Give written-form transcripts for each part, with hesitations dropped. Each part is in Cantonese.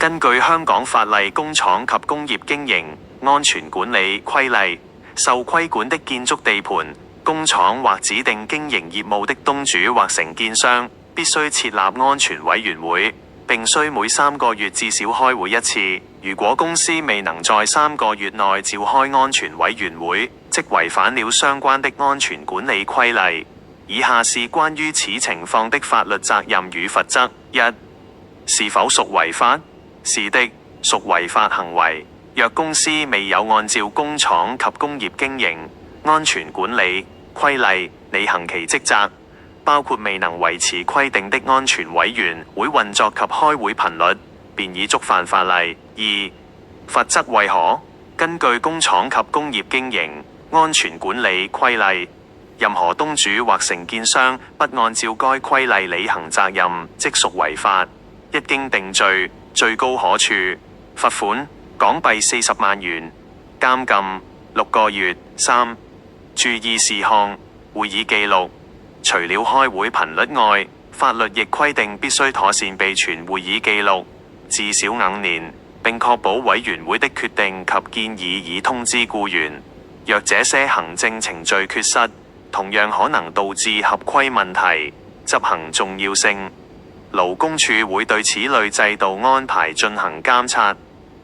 根據香港法例《工廠及工業經營安全管理規例》，受規管的建築地盤、工廠或指定經營業務的東主或承建商，必須設立安全委員會，並須每3個月至少開會一次。如果公司未能在3個月內召開安全委員會，即違反了相關的安全管理規例。以下是關於此情況的法律責任與罰則：一、是否屬違法？是的，屬違法行為。若公司未有按照工廠及工業經營安全管理規例履行其職責，包括未能維持規定的安全委員會運作及開會頻率，便已觸犯法例。二、罰則為何？根據工廠及工業經營安全管理規例，任何東主或承建商不按照該規例履行責任，即屬違法。一經定罪，最高可處罰款港幣40萬元、監禁6個月。三、注意事項：會議記錄，除了開會頻率外，法律亦規定必須妥善備存會議記錄，至少5年，並確保委員會的決定及建議已通知僱員。若這些行政程序缺失，同樣可能導致合規問題。執行重要性：勞工處會對此類制度安排進行監察。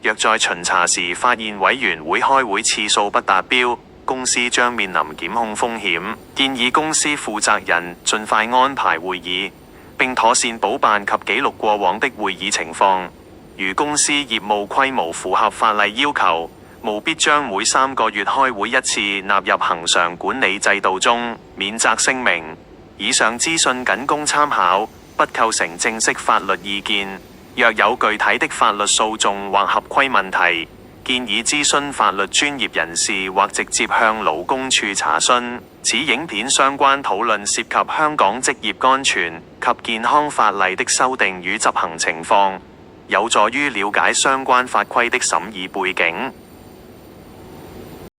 若在巡查時發現委員會開會次數不達標，公司將面臨檢控風險。建議公司負責人盡快安排會議，並妥善補辦及記錄過往的會議情況。如公司業務規模符合法例要求，務必將每3個月開會一次納入恆常管理制度中。免責聲明：以上資訊僅供參考，不構成正式法律意見。若有具體的法律訴訟或合規問題，建議諮詢法律專業人士或直接向勞工處查詢。此影片相關討論涉及香港職業安全及健康法例的修訂與執行情況，有助於了解相關法規的審議背景。